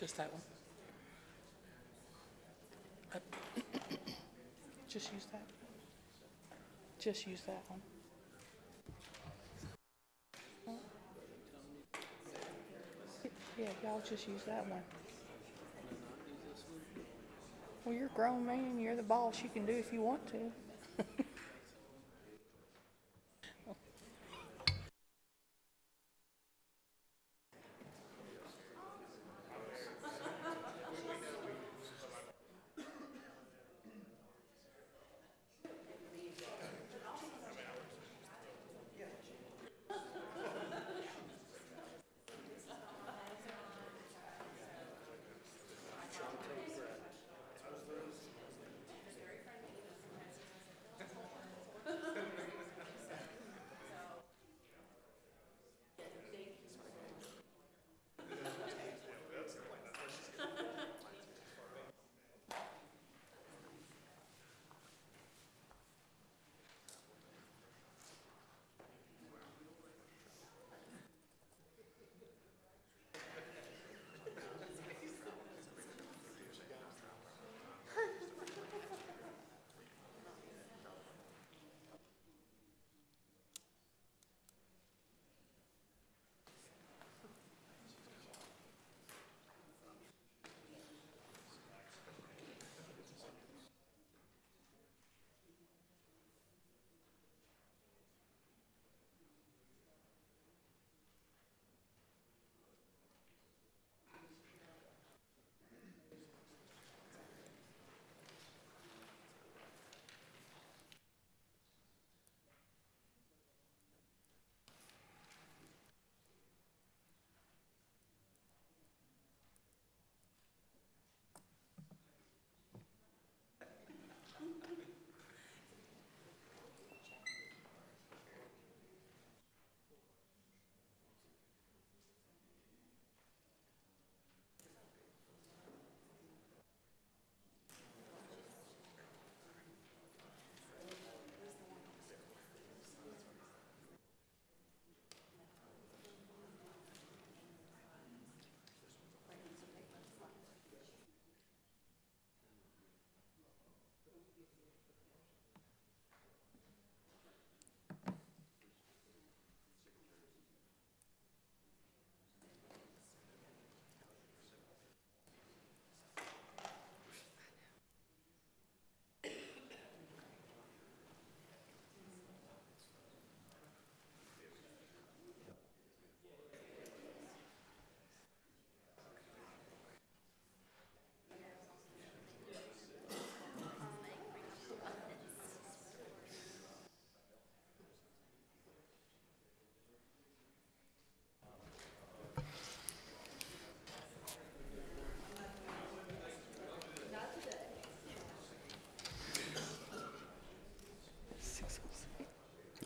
Just that one. Just use that. Just use that one. Yeah, y'all just use that one. Well, you're a grown man. You're the boss. You can do if you want to.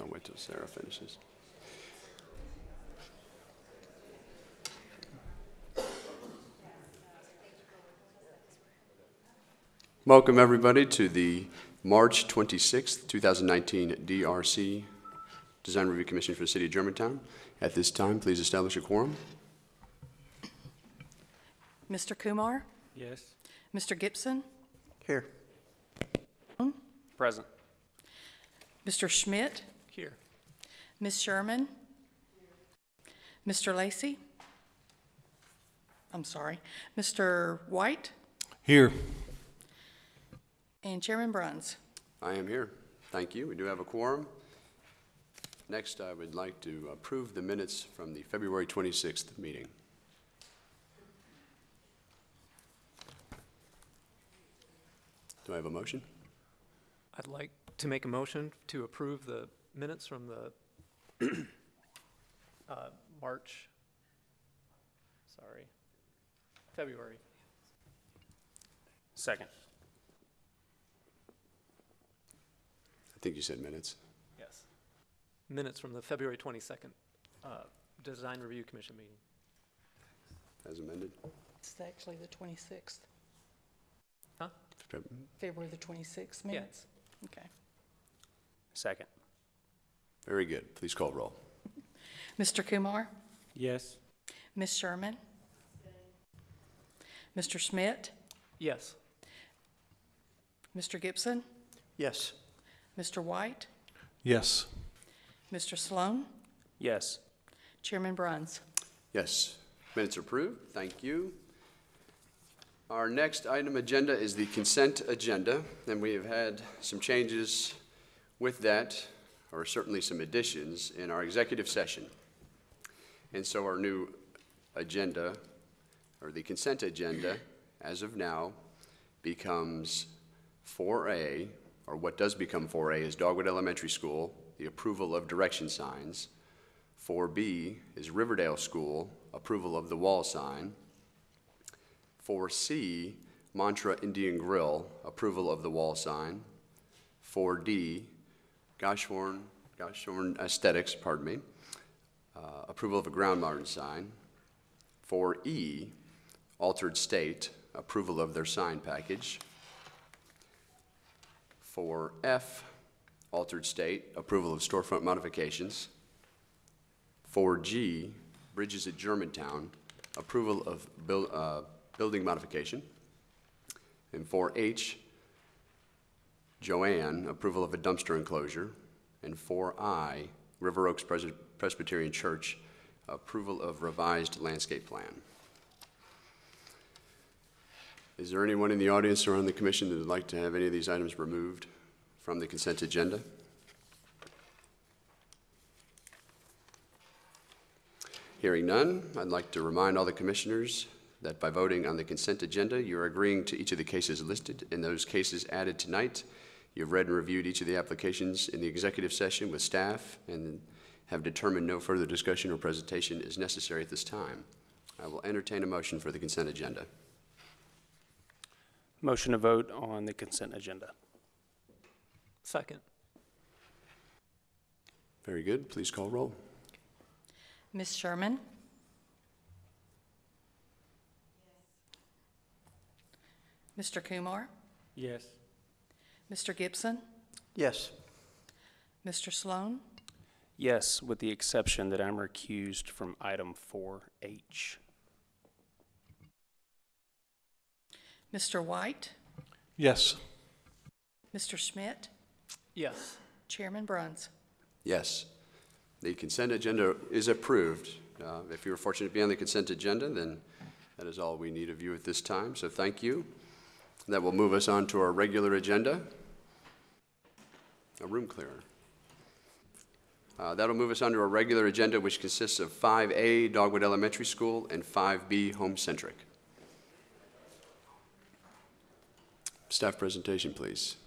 I'll wait till Sarah finishes. Welcome, everybody, to the March 26th, 2019 DRC, Design Review Commission for the City of Germantown. At this time, please establish a quorum. Mr. Kumar? Yes. Mr. Gibson? Here. Present. Mr. Schmidt? Here. Ms. Sherman? Mr. Lacey? I'm sorry. Mr. White? Here. And Chairman Bruns. I am here. Thank you. We do have a quorum. Next, I would like to approve the minutes from the February 26th meeting. Do I have a motion? I'd like to make a motion to approve the minutes from the February. Second. I think you said minutes. Yes. Minutes from the February 22nd Design Review Commission meeting. As amended. It's actually the 26th. Huh? February the 26th minutes? Okay. Second. Very good. Please call roll. Mr. Kumar? Yes. Ms. Sherman? Mr. Schmidt, Yes. Mr. Gibson, Yes. Mr. White, Yes. Mr. Sloan, Yes. Chairman Bruns. Yes. Minutes are approved. Thank you. Our next item agenda is the consent agenda, and we have had some changes with that, or certainly some additions in our executive session. And so our new agenda, or the consent agenda, as of now, becomes 4A, or what does become 4A is Dogwood Elementary School, the approval of direction signs. 4B is Riverdale School, approval of the wall sign. 4C, Mantra Indian Grill, approval of the wall sign. 4D, Goshorn Aesthetics, approval of a ground mounted sign. 4E, Altered State, approval of their sign package. 4F, Altered State, approval of storefront modifications. 4G, Bridges at Germantown, approval of building modification. And 4H, Joanne, approval of a dumpster enclosure. And 4I, River Oaks Presbyterian Church, approval of revised landscape plan. Is there anyone in the audience or on the commission that would like to have any of these items removed from the consent agenda? Hearing none, I'd like to remind all the commissioners that by voting on the consent agenda, you're agreeing to each of the cases listed. In those cases added tonight, you've read and reviewed each of the applications in the executive session with staff and have determined no further discussion or presentation is necessary at this time. I will entertain a motion for the consent agenda. Motion to vote on the consent agenda. Second. Very good. Please call roll. Ms. Sherman, Mr. Kumar, Yes. Mr. Gibson, Yes. Mr. Sloan, Yes, with the exception that I'm recused from item 4H. Mr. White, Yes. Mr. Schmidt, Yes. Chairman Bruns. Yes. The consent agenda is approved. If you were fortunate to be on the consent agenda, then that is all we need of you at this time, so thank you. That will move us on to our regular agenda. A room clearer. That'll move us on to our regular agenda, which consists of 5A, Dogwood Elementary School, and 5B, Home Centric. Staff presentation, please.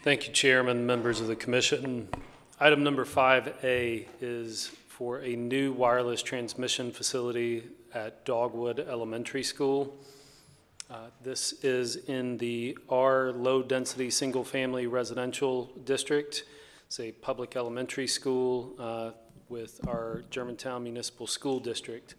Thank you, Chairman, members of the Commission. Item number 5A is for a new wireless transmission facility at Dogwood Elementary School. This is in the R low-density single-family residential district. It's a public elementary school with our Germantown Municipal School District.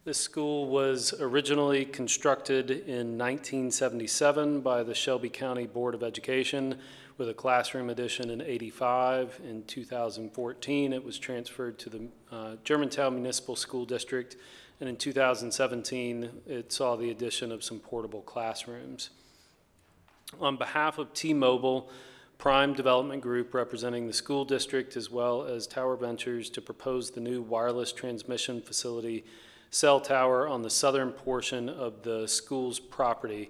This school was originally constructed in 1977 by the Shelby County Board of Education with a classroom addition in '85. In 2014, it was transferred to the Germantown Municipal School District, and in 2017, it saw the addition of some portable classrooms. On behalf of T-Mobile, Prime Development Group representing the school district as well as Tower Ventures to propose the new wireless transmission facility cell tower on the southern portion of the school's property.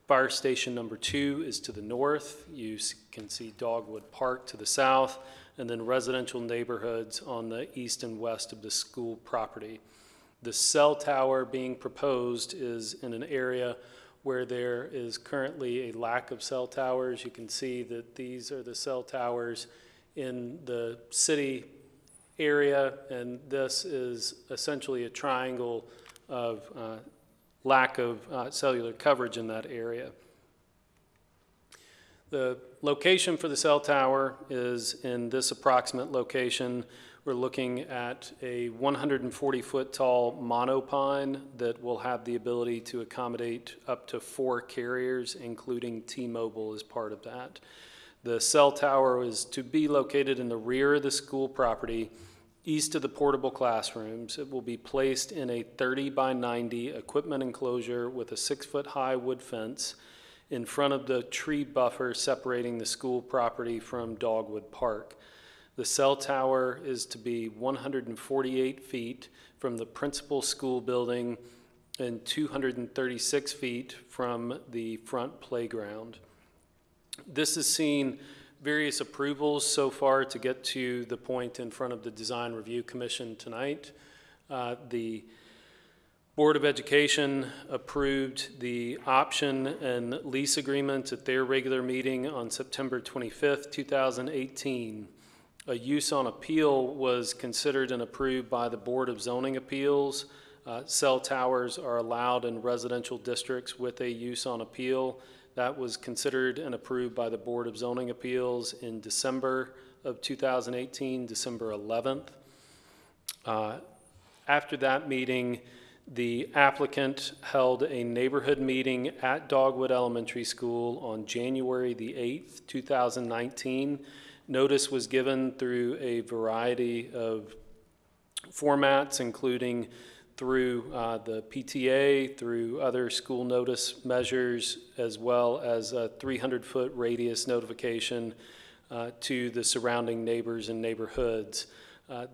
Fire station number 2 is to the north. You can see Dogwood Park to the south, and then residential neighborhoods on the east and west of the school property. The cell tower being proposed is in an area where there is currently a lack of cell towers. You can see that these are the cell towers in the city area, and this is essentially a triangle of lack of cellular coverage in that area. The location for the cell tower is in this approximate location. We're looking at a 140-foot tall monopine that will have the ability to accommodate up to 4 carriers, including T-Mobile as part of that. The cell tower is to be located in the rear of the school property east of the portable classrooms. It will be placed in a 30 by 90 equipment enclosure with a 6-foot-high wood fence in front of the tree buffer separating the school property from Dogwood Park. The cell tower is to be 148 feet from the principal school building and 236 feet from the front playground. This has seen various approvals so far to get to the point in front of the Design Review Commission tonight. The Board of Education approved the option and lease agreement at their regular meeting on September 25th, 2018. A use on appeal was considered and approved by the Board of Zoning Appeals. Cell towers are allowed in residential districts with a use on appeal. That was considered and approved by the Board of Zoning Appeals in December of 2018, December 11th. After that meeting, the applicant held a neighborhood meeting at Dogwood Elementary School on January the 8th, 2019. Notice was given through a variety of formats, including through the PTA, through other school notice measures, as well as a 300-foot radius notification to the surrounding neighbors and neighborhoods.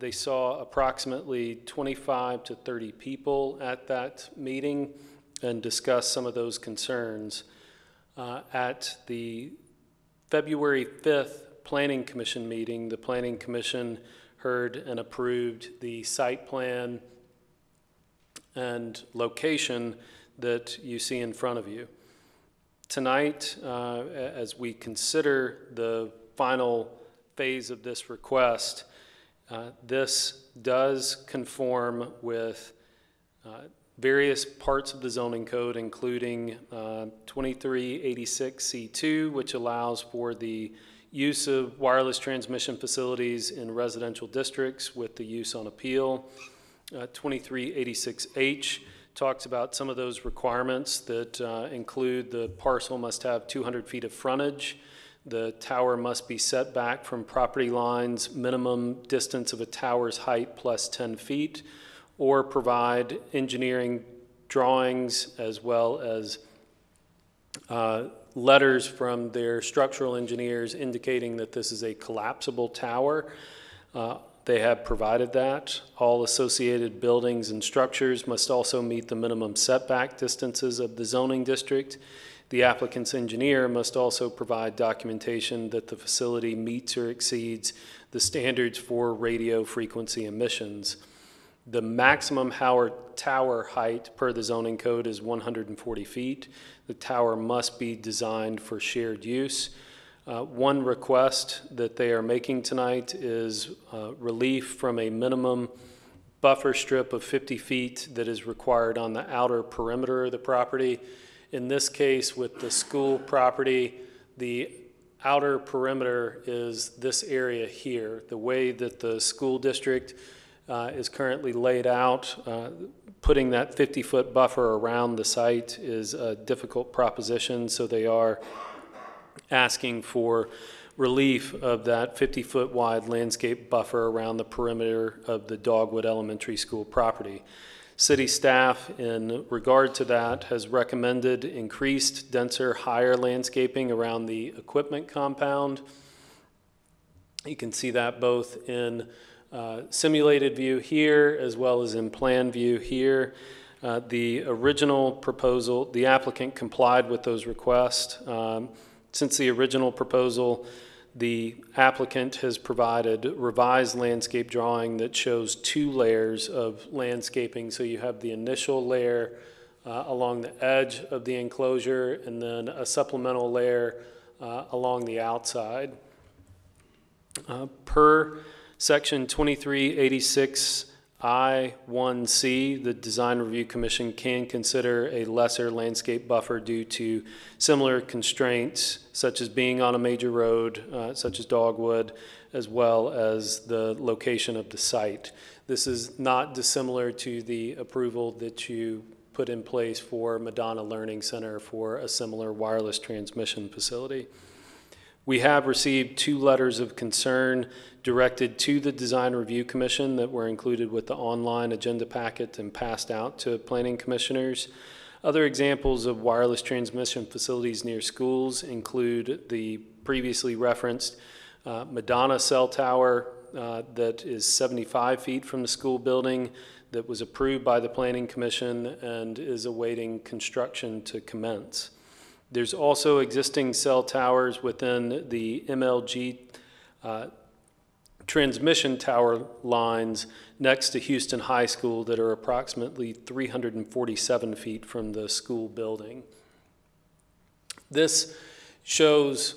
They saw approximately 25 to 30 people at that meeting and discussed some of those concerns. At the February 5th Planning Commission meeting, the Planning Commission heard and approved the site plan and location that you see in front of you. Tonight, as we consider the final phase of this request, this does conform with various parts of the zoning code, including 2386C2, which allows for the use of wireless transmission facilities in residential districts with the use on appeal. 2386H talks about some of those requirements that include the parcel must have 200 feet of frontage. The tower must be set back from property lines, minimum distance of a tower's height plus 10 feet, or provide engineering drawings as well as letters from their structural engineers indicating that this is a collapsible tower. They have provided that. All associated buildings and structures must also meet the minimum setback distances of the zoning district. The applicant's engineer must also provide documentation that the facility meets or exceeds the standards for radio frequency emissions. The maximum tower height per the zoning code is 140 feet. The tower must be designed for shared use. One request that they are making tonight is relief from a minimum buffer strip of 50 feet that is required on the outer perimeter of the property. In this case, with the school property, the outer perimeter is this area here. The way that the school district is currently laid out, putting that 50-foot buffer around the site is a difficult proposition, so they are asking for relief of that 50-foot wide landscape buffer around the perimeter of the Dogwood Elementary School property. City staff, in regard to that, has recommended increased, denser, higher landscaping around the equipment compound. You can see that both in simulated view here as well as in plan view here. The original proposal, the applicant complied with those requests. Since the original proposal, the applicant has provided revised landscape drawing that shows 2 layers of landscaping. So you have the initial layer along the edge of the enclosure and then a supplemental layer along the outside. Per Section 2386I1C, the Design Review Commission can consider a lesser landscape buffer due to similar constraints, such as being on a major road, such as Dogwood, as well as the location of the site. This is not dissimilar to the approval that you put in place for Madonna Learning Center for a similar wireless transmission facility. We have received 2 letters of concern directed to the Design Review Commission that were included with the online agenda packet and passed out to planning commissioners. Other examples of wireless transmission facilities near schools include the previously referenced Madonna cell tower that is 75 feet from the school building that was approved by the Planning Commission and is awaiting construction to commence. There's also existing cell towers within the MLG transmission tower lines next to Houston High School that are approximately 347 feet from the school building. This shows,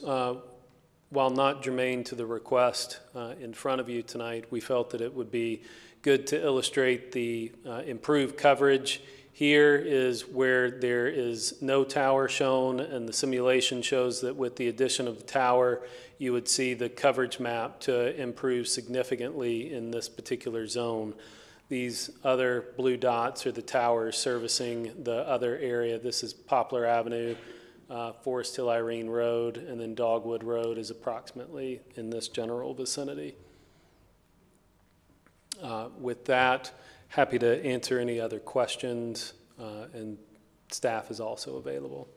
while not germane to the request in front of you tonight, we felt that it would be good to illustrate the improved coverage. Here is where there is no tower shown, and the simulation shows that with the addition of the tower, you would see the coverage map to improve significantly in this particular zone. These other blue dots are the towers servicing the other area. This is Poplar Avenue, Forest Hill Irene Road, and then Dogwood Road is approximately in this general vicinity. With that, happy to answer any other questions, and staff is also available.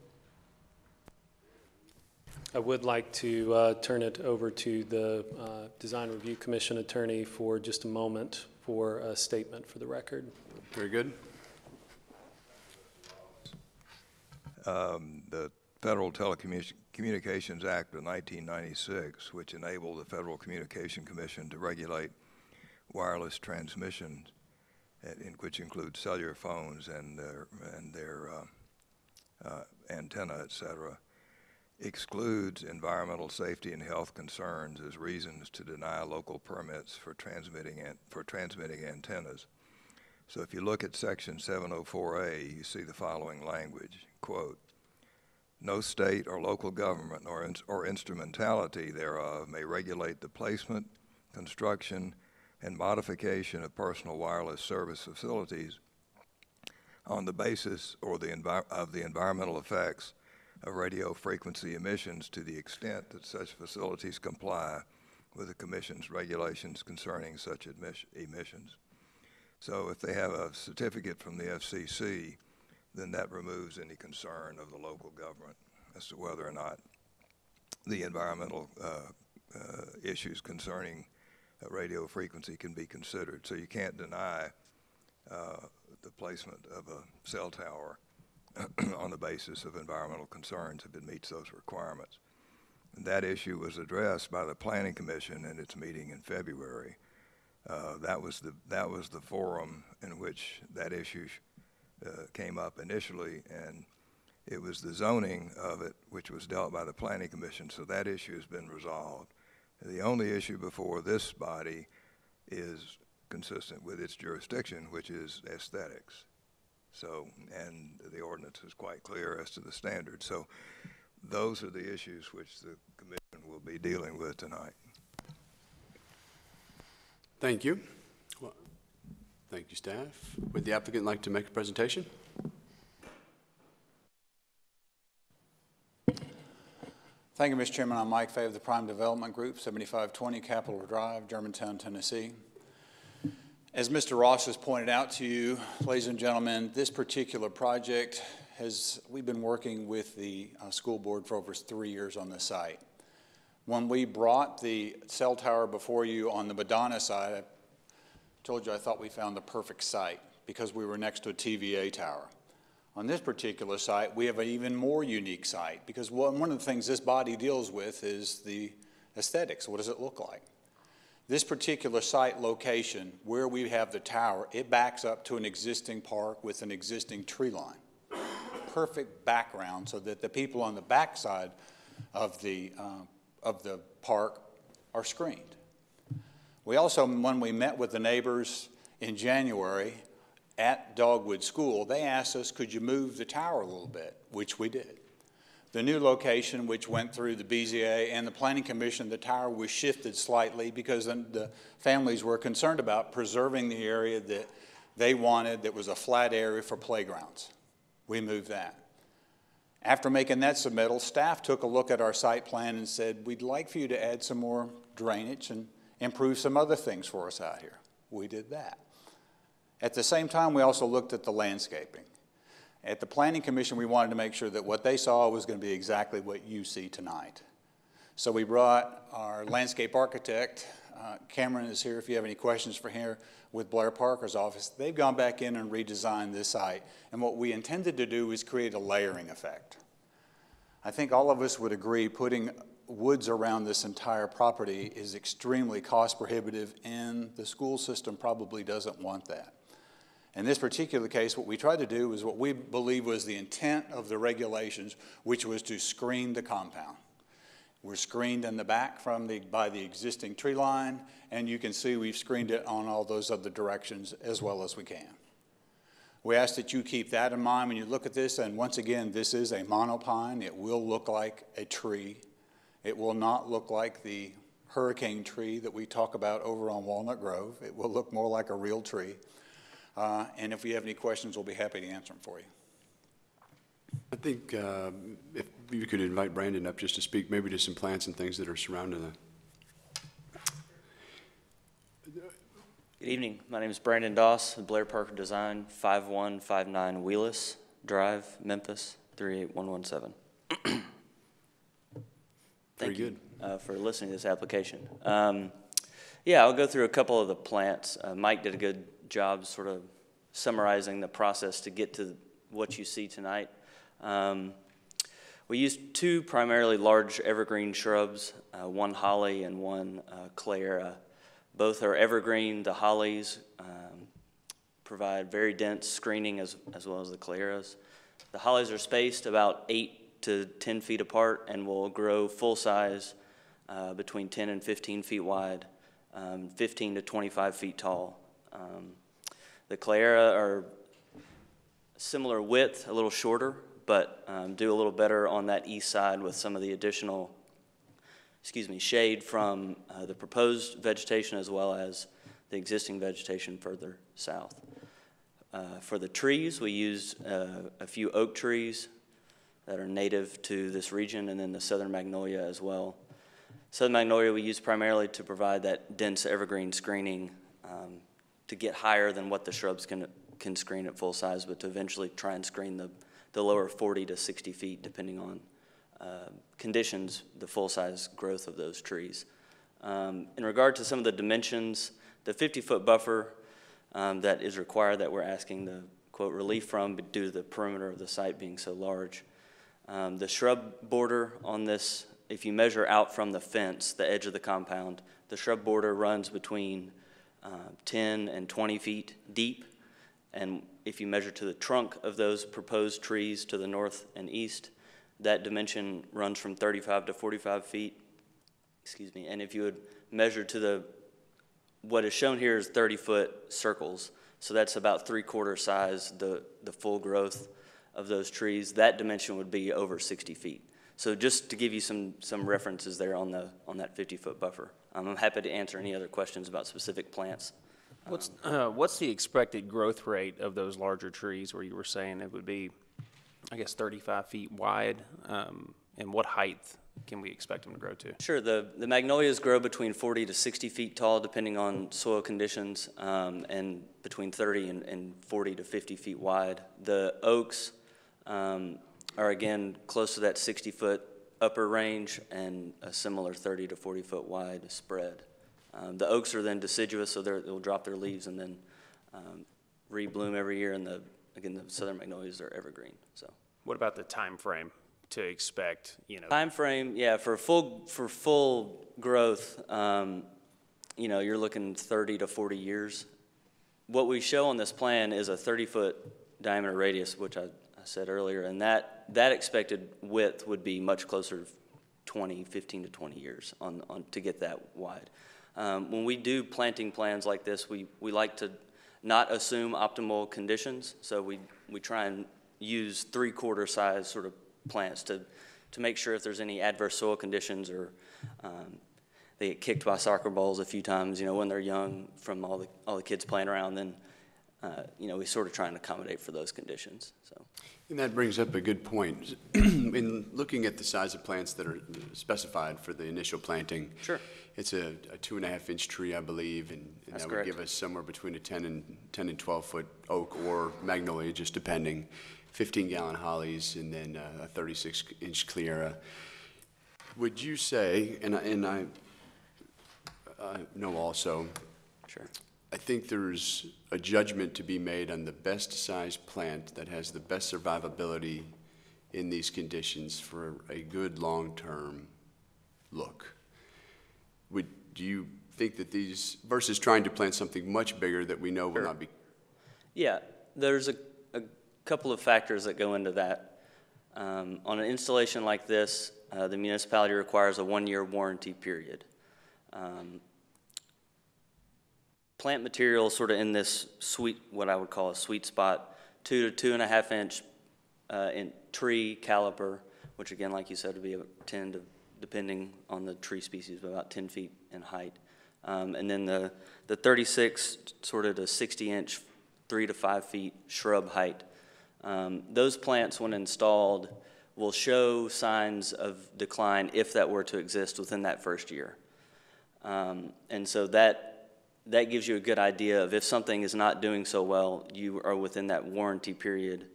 I would like to turn it over to the Design Review Commission attorney for just a moment for a statement for the record. Very good. The Federal Telecommunications Act of 1996, which enabled the Federal Communication Commission to regulate wireless transmissions, which includes cellular phones and their antenna, et cetera, excludes environmental safety and health concerns as reasons to deny local permits for transmitting antennas. So if you look at section 704A, you see the following language, quote, "No state or local government or instrumentality thereof may regulate the placement, construction, and modification of personal wireless service facilities on the basis of the environmental effects of radio frequency emissions to the extent that such facilities comply with the Commission's regulations concerning such emissions." So if they have a certificate from the FCC, then that removes any concern of the local government as to whether or not the environmental issues concerning radio frequency can be considered. So you can't deny the placement of a cell tower on the basis of environmental concerns if it meets those requirements. And that issue was addressed by the Planning Commission in its meeting in February. That was the forum in which that issue came up initially, and it was the zoning of it which was dealt by the Planning Commission, so that issue has been resolved. The only issue before this body is consistent with its jurisdiction, which is aesthetics. So, and the ordinance is quite clear as to the standards. So those are the issues which the commission will be dealing with tonight. Thank you. Well, thank you, staff. Would the applicant like to make a presentation? Thank you, Mr. Chairman. I'm Mike Fay of the Prime Development Group, 7520 Capitol Drive, Germantown, Tennessee. As Mr. Ross has pointed out to you, ladies and gentlemen, this particular project we've been working with the school board for over 3 years on this site. When we brought the cell tower before you on the Madonna side, I told you I thought we found the perfect site because we were next to a TVA tower. On this particular site, we have an even more unique site because one of the things this body deals with is the aesthetics. What does it look like? This particular site location, where we have the tower, it backs up to an existing park with an existing tree line. Perfect background so that the people on the backside of the park are screened. We also, when we met with the neighbors in January at Dogwood School, they asked us, could you move the tower a little bit, which we did. The new location, which went through the BZA and the Planning Commission, the tower was shifted slightly because the families were concerned about preserving the area that they wanted that was a flat area for playgrounds. We moved that. After making that submittal, staff took a look at our site plan and said, we'd like for you to add some more drainage and improve some other things for us out here. We did that. At the same time, we also looked at the landscaping. At the Planning Commission, we wanted to make sure that what they saw was going to be exactly what you see tonight. So we brought our landscape architect, Cameron is here if you have any questions for him, with Blair Parker's office. They've gone back in and redesigned this site. And what we intended to do is create a layering effect. I think all of us would agree putting woods around this entire property is extremely cost prohibitive, and the school system probably doesn't want that. In this particular case, what we tried to do was what we believe was the intent of the regulations, which was to screen the compound. We're screened in the back by the existing tree line, and you can see we've screened it on all those other directions as well as we can. We ask that you keep that in mind when you look at this, and once again, this is a monopine. It will look like a tree. It will not look like the hurricane tree that we talk about over on Walnut Grove. It will look more like a real tree. And if you have any questions, we'll be happy to answer them for you. I think if you could invite Brandon up just to speak maybe to some plants and things that are surrounding the. Good evening. My name is Brandon Doss with Blair Parker Design, 5159 Wheelis Drive, Memphis, 38117. Thank you for listening to this application. Yeah, I'll go through a couple of the plants. Mike did a good job sort of summarizing the process to get to what you see tonight. We used two primarily large evergreen shrubs, one holly and one clara. Both are evergreen. The hollies provide very dense screening as well as the claras. The hollies are spaced about 8 to 10 feet apart and will grow full size between 10 and 15 feet wide, 15 to 25 feet tall. The clara are similar width, a little shorter, but do a little better on that east side with some of the additional shade from the proposed vegetation as well as the existing vegetation further south. For the trees, we used a few oak trees that are native to this region, and then the southern magnolia as well. Southern magnolia we use primarily to provide that dense evergreen screening to get higher than what the shrubs can screen at full size, but to eventually try and screen the lower 40 to 60 feet depending on conditions, the full-size growth of those trees. In regard to some of the dimensions, the 50-foot buffer that is required that we're asking the, quote, relief from due to the perimeter of the site being so large. The shrub border on this, if you measure out from the fence, the edge of the compound, the shrub border runs between 10 and 20 feet deep, and if you measure to the trunk of those proposed trees to the north and east, that dimension runs from 35 to 45 feet, and if you would measure to what is shown here is 30-foot circles, so that's about 3/4 size, the full growth of those trees, that dimension would be over 60 feet. So just to give you some references there on that 50-foot buffer. I'm happy to answer any other questions about specific plants. What's the expected growth rate of those larger trees where you were saying it would be, I guess, 35 feet wide? And what height can we expect them to grow to? Sure, the magnolias grow between 40 to 60 feet tall depending on soil conditions, and between 30 and 40 to 50 feet wide. The oaks are again close to that 60-foot upper range and a similar 30 to 40 foot wide spread. The oaks are then deciduous, so they'll drop their leaves and then rebloom every year, and the southern magnolias are evergreen. So, what about the time frame to expect? Time frame, yeah, for full growth, you're looking 30 to 40 years. What we show on this plan is a 30-foot diameter radius, which I said earlier, and that expected width would be much closer to 15 to 20 years on to get that wide. When we do planting plans like this, we like to not assume optimal conditions, so we try and use 3/4 size sort of plants to make sure if there's any adverse soil conditions or they get kicked by soccer balls a few times, when they're young from all the kids playing around, then we sort of try and accommodate for those conditions, so. And that brings up a good point. In looking at the size of plants that are specified for the initial planting. Sure. It's a 2.5-inch tree, I believe, and That's that correct. would give us somewhere between a 10 and 12-foot oak or magnolia, just depending, 15-gallon hollies, and then a 36-inch cleara. Would you say, and I know also, Sure. I think there's a judgment to be made on the best size plant that has the best survivability in these conditions for a good long-term look. Do you think that these, versus trying to plant something much bigger that we know will not be? Yeah, there's a couple of factors that go into that. On an installation like this, the municipality requires a 1-year warranty period. Plant material sort of in this sweet, what I would call a sweet spot, 2 to 2.5 inch in tree caliper, which again, like you said, would be 10 to, depending on the tree species, about 10 feet in height. And then the 36 sort of to 60-inch, 3 to 5 feet shrub height. Those plants, when installed, will show signs of decline if that were to exist within that first year. And so that gives you a good idea of if something is not doing so well, you are within that warranty period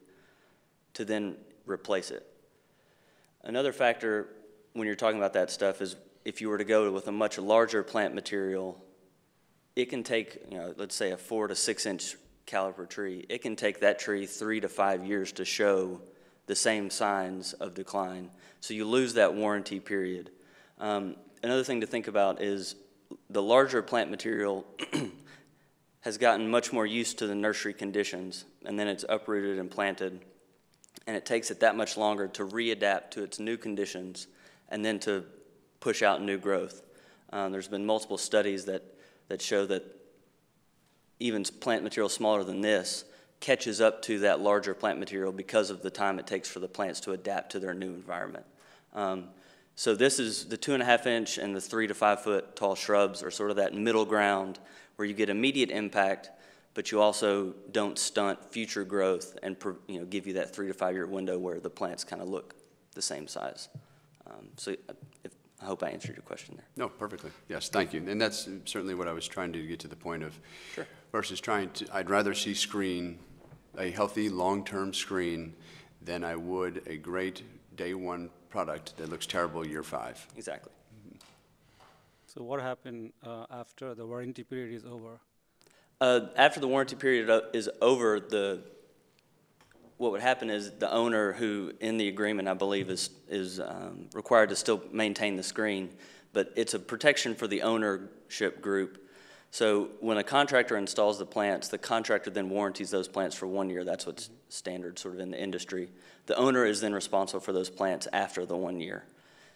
to then replace it. Another factor when you're talking about that stuff is if you were to go with a much larger plant material, it can take, let's say a 4 to 6 inch caliper tree, it can take that tree 3 to 5 years to show the same signs of decline. So you lose that warranty period. Another thing to think about is the larger plant material has gotten much more used to the nursery conditions, and then it's uprooted and planted, and it takes it that much longer to readapt to its new conditions and then to push out new growth. There's been multiple studies that show that even plant material smaller than this catches up to that larger plant material because of the time it takes for the plants to adapt to their new environment. So this is the 2.5 inch and the 3 to 5 foot tall shrubs are sort of that middle ground where you get immediate impact, but you also don't stunt future growth and give you that 3 to 5 year window where the plants kind of look the same size. So I hope I answered your question there. No, perfectly. Yes, thank you. And that's certainly what I was trying to get to the point of. Sure. Versus trying to, I'd rather see a healthy long-term screen than I would a great day one product that looks terrible year 5. Exactly. So what happened after the warranty period is over? After the warranty period is over, what would happen is the owner, who in the agreement I believe is required to still maintain the screen, but it's a protection for the ownership group. So when a contractor installs the plants, the contractor then warranties those plants for 1 year. That's what's standard sort of in the industry. The owner is then responsible for those plants after the 1 year.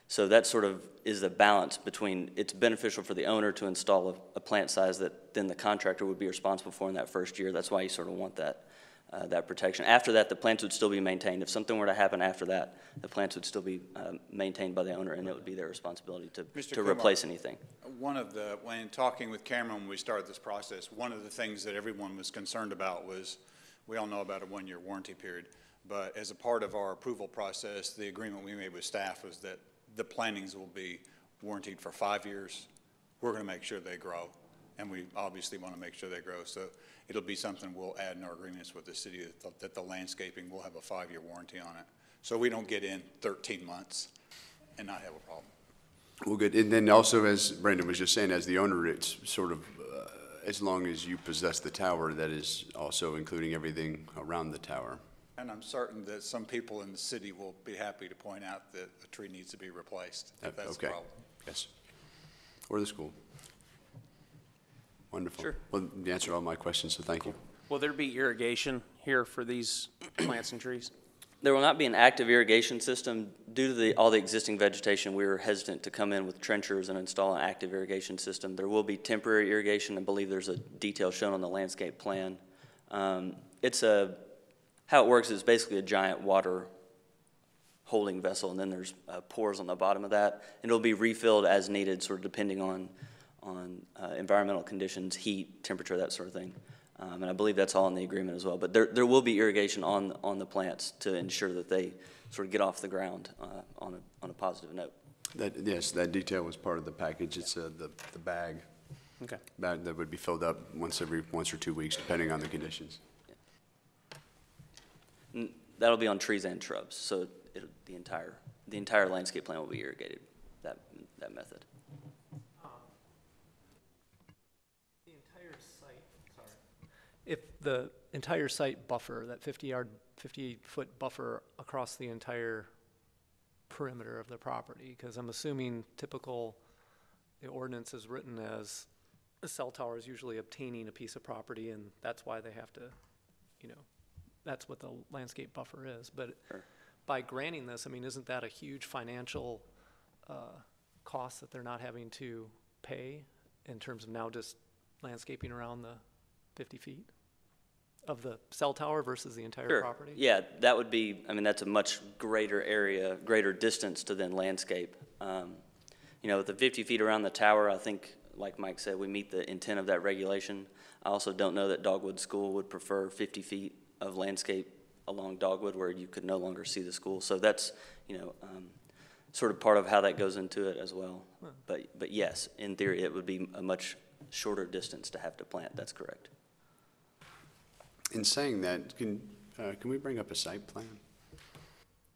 So that sort of is the balance between it's beneficial for the owner to install a plant size that then the contractor would be responsible for in that first year. That's why you sort of want that protection. After that, the plants would still be maintained. If something were to happen after that, the plants would still be maintained by the owner, and it would be their responsibility to replace anything. When talking with Cameron when we started this process, one of the things that everyone was concerned about was, we all know about a 1 year warranty period, but as a part of our approval process, the agreement we made with staff was that the plantings will be warranted for 5 years. We're going to make sure they grow, and we obviously want to make sure they grow. So it'll be something we'll add in our agreements with the city that the landscaping will have a 5 year warranty on it. So we don't get in 13 months and not have a problem. Well, good. And then also, as Brandon was just saying, as the owner, it's sort of, as long as you possess the tower, that is also including everything around the tower. And I'm certain that some people in the city will be happy to point out that a tree needs to be replaced, if that's Okay. the problem. Yes. Or the school. Wonderful. Sure. Well, you answered all my questions, so thank you. Will there be irrigation here for these plants and trees? There will not be an active irrigation system. Due to all the existing vegetation, we were hesitant to come in with trenchers and install an active irrigation system. There will be temporary irrigation. I believe there's a detail shown on the landscape plan. How it works is basically a giant water holding vessel, and then there's pores on the bottom of that, and it'll be refilled as needed, sort of depending on environmental conditions, heat, temperature, that sort of thing. And I believe that's all in the agreement as well. But there will be irrigation on the plants to ensure that they sort of get off the ground on a positive note. Yes, that detail was part of the package. It's the bag. Okay. Bag that would be filled up once or 2 weeks, depending on the conditions. And that'll be on trees and shrubs, so the entire landscape plan will be irrigated, that method. The entire site, sorry. If the entire site buffer, that 58-foot buffer across the entire perimeter of the property, because I'm assuming the ordinance is written as a cell tower is usually obtaining a piece of property, and that's why they have to, that's what the landscape buffer is. But Sure. by granting this, I mean, isn't that a huge financial cost that they're not having to pay in terms of now just landscaping around the 50 feet of the cell tower versus the entire Sure. property? Yeah, that would be, I mean, that's a much greater area, greater distance to then landscape. With the 50 feet around the tower, I think, like Mike said, we meet the intent of that regulation. I also don't know that Dogwood School would prefer 50 feet of landscape along Dogwood where you could no longer see the school. So that's, sort of part of how that goes into it as well. But yes, in theory, it would be a much shorter distance to have to plant. That's correct. In saying that, can we bring up a site plan,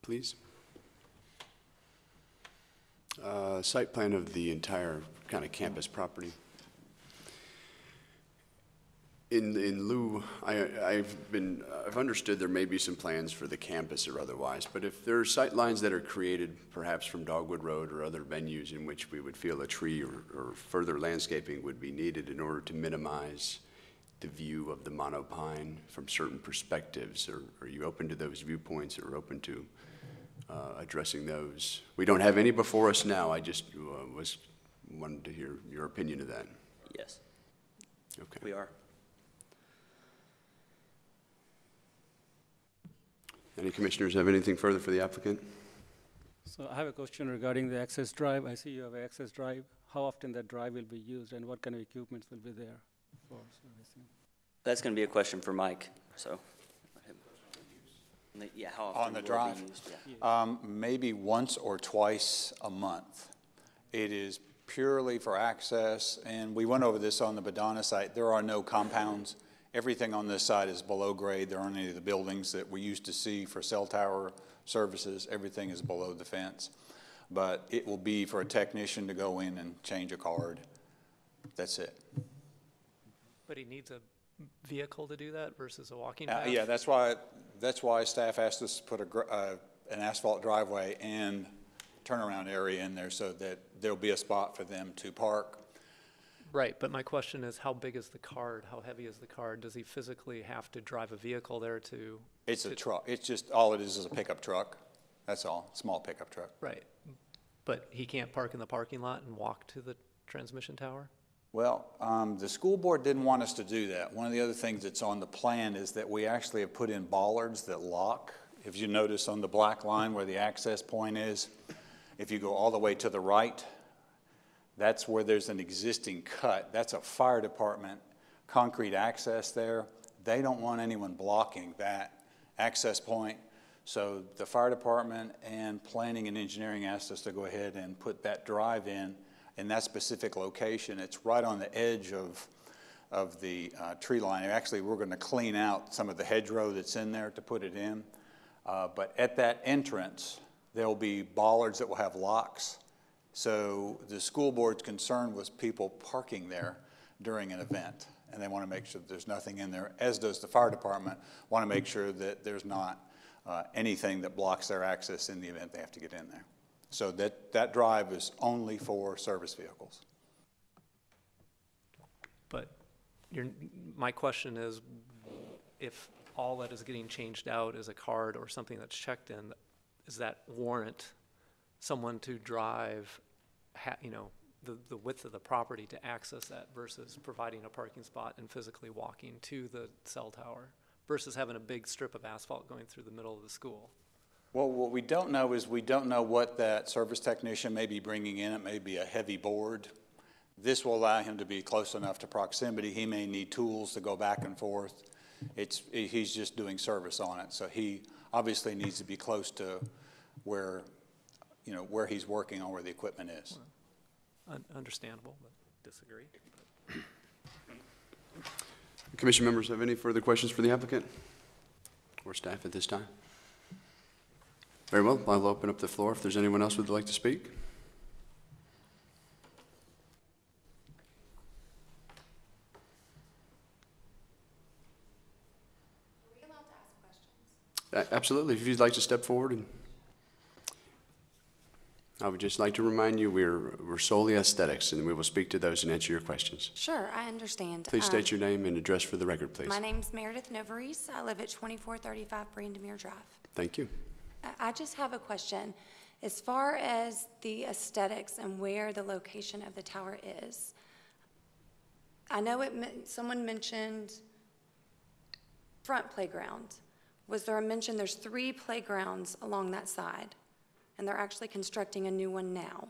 please? Site plan of the entire kind of campus property. In lieu, I've understood there may be some plans for the campus or otherwise, but if there are sight lines that are created perhaps from Dogwood Road or other venues in which we would feel a tree or further landscaping would be needed in order to minimize the view of the monopine from certain perspectives, or are you open to those viewpoints or open to addressing those? We don't have any before us now. I just wanted to hear your opinion of that. Yes, Okay. we are. Any commissioners have anything further for the applicant? So I have a question regarding the access drive. I see you have an access drive. How often that drive will be used and what kind of equipment will be there for servicing? That's going to be a question for Mike, so. Yeah, how often On the will it be drive? used? Yeah. Maybe once or twice a month. It is purely for access, and we went over this on the Badana site. There are no compounds. Everything on this side is below grade. There aren't any of the buildings that we used to see for cell tower services. Everything is below the fence. But it will be for a technician to go in and change a card. That's it. But he needs a vehicle to do that versus a walking path? Yeah, that's why staff asked us to put an asphalt driveway and turnaround area in there so that there'll be a spot for them to park. Right, but my question is, how big is the card? How heavy is the card? Does he physically have to drive a vehicle there to? It's a truck. It's just, all it is a pickup truck. That's all, small pickup truck. Right, but he can't park in the parking lot and walk to the transmission tower? Well, the school board didn't want us to do that. One of the other things that's on the plan is that we actually have put in bollards that lock. If you notice on the black line where the access point is, if you go all the way to the right, that's where there's an existing cut. That's a fire department concrete access there. They don't want anyone blocking that access point. So the fire department and planning and engineering asked us to go ahead and put that drive in that specific location. It's right on the edge of the tree line. Actually, we're going to clean out some of the hedgerow that's in there to put it in. But at that entrance, there'll be bollards that will have locks. So the school board's concern was people parking there during an event, and they want to make sure that there's nothing in there, as does the fire department, want to make sure that there's not anything that blocks their access in the event they have to get in there. So that drive is only for service vehicles. But my question is, if all that is getting changed out is a card or something that's checked in, does that warrant someone to drive, the width of the property to access that versus providing a parking spot and physically walking to the cell tower versus having a big strip of asphalt going through the middle of the school? Well, what we don't know is we don't know what that service technician may be bringing in. It may be a heavy board This will allow him to be close enough to proximity. He may need tools to go back and forth. He's just doing service on it. So he obviously needs to be close to where, where he's working on where the equipment is. Understandable, but disagree. Commission members have any further questions for the applicant or staff at this time? Very well, I'll open up the floor if there's anyone else who would like to speak. Are we allowed to ask questions? Absolutely, if you'd like to step forward. And I would just like to remind you, we're solely aesthetics, and we will speak to those and answer your questions. Sure, I understand. Please state your name and address for the record, please. My name's Meredith Novarise. I live at 2435 Brandemere Drive. Thank you. I just have a question. As far as the aesthetics and where the location of the tower is, I know someone mentioned front playground. Was there a mention there's 3 playgrounds along that side, and they're actually constructing a new one now?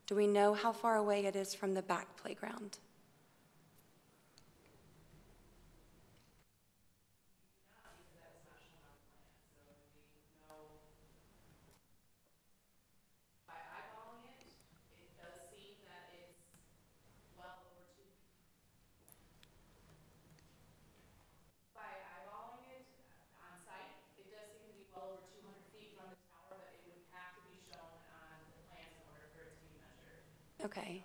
Do we know how far away it is from the back playground? Okay.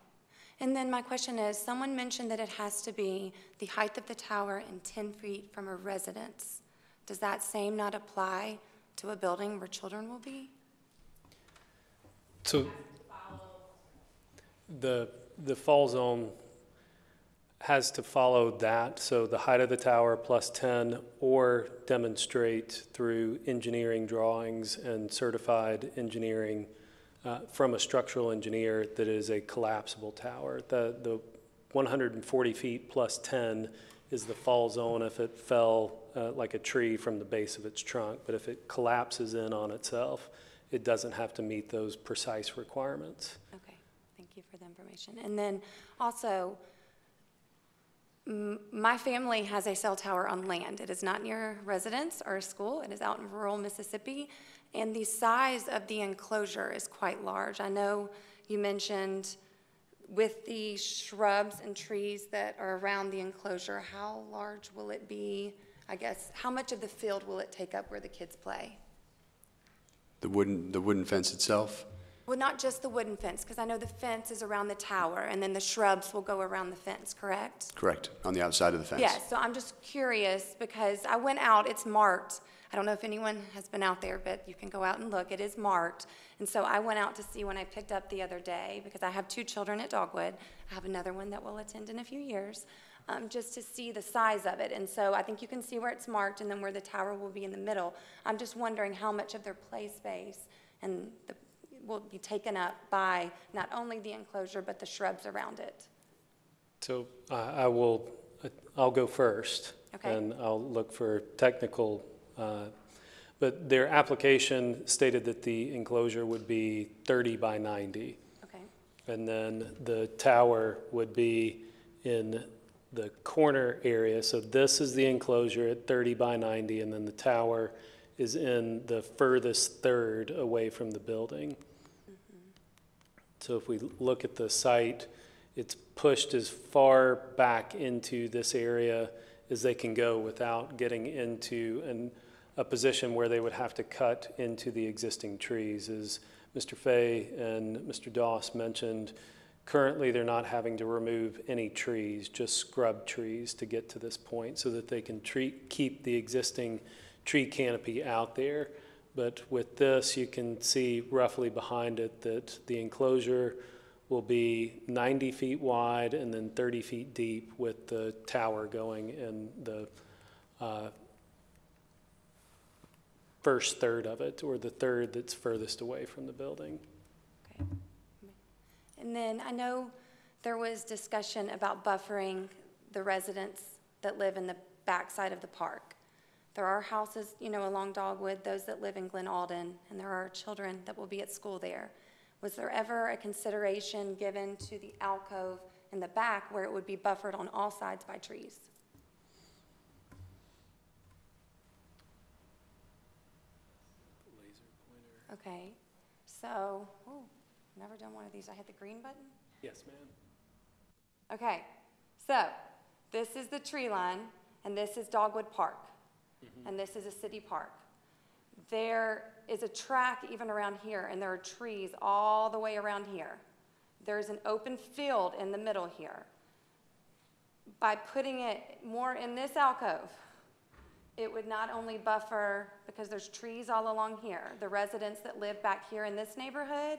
And then my question is, someone mentioned that it has to be the height of the tower and 10 feet from a residence. Does that same not apply to a building where children will be? So the fall zone has to follow that, so the height of the tower plus 10, or demonstrate through engineering drawings and certified engineering from a structural engineer that is a collapsible tower. The 140 feet plus 10 is the fall zone if it fell like a tree from the base of its trunk, but if it collapses in on itself, it doesn't have to meet those precise requirements. Okay, thank you for the information. And then also, my family has a cell tower on land. It is not near a residence or a school. It is out in rural Mississippi. And the size of the enclosure is quite large. I know you mentioned with the shrubs and trees that are around the enclosure, how large will it be? I guess, how much of the field will it take up where the kids play? The wooden fence itself? Well, not just the wooden fence, because I know the fence is around the tower, and then the shrubs will go around the fence, correct? Correct, on the outside of the fence. Yes, so I'm just curious, because I went out, it's marked. I don't know if anyone has been out there, but you can go out and look. It is marked. And so I went out to see when I picked up the other day, because I have 2 children at Dogwood. I have another one that will attend in a few years, just to see the size of it. And so I think you can see where it's marked and then where the tower will be in the middle. I'm just wondering how much of their play space and will be taken up by not only the enclosure, but the shrubs around it. So I'll go first. Okay. And I'll look for technical, but their application stated that the enclosure would be 30 by 90. Okay. And then the tower would be in the corner area. So this is the enclosure at 30 by 90, and then the tower is in the furthest third away from the building. So if we look at the site, it's pushed as far back into this area as they can go without getting into a position where they would have to cut into the existing trees. As Mr. Fay and Mr. Doss mentioned, currently they're not having to remove any trees, just scrub trees to get to this point so that they can keep the existing tree canopy out there. But with this, you can see roughly behind it that the enclosure will be 90 feet wide and then 30 feet deep, with the tower going in the first third of it, or the third that's furthest away from the building. Okay. And then I know there was discussion about buffering the residents that live in the backside of the park. There are houses, along Dogwood, those that live in Glen Alden, and there are children that will be at school there. Was there ever a consideration given to the alcove in the back where it would be buffered on all sides by trees. Okay, so, oh, never done one of these. I hit the green button? Yes, ma'am. Okay, so this is the tree line, and this is Dogwood Park, and this is a city park. There is a track even around here, and there are trees all the way around here. There's an open field in the middle here. By putting it more in this alcove, it would not only buffer, because there's trees all along here, the residents that live back here in this neighborhood.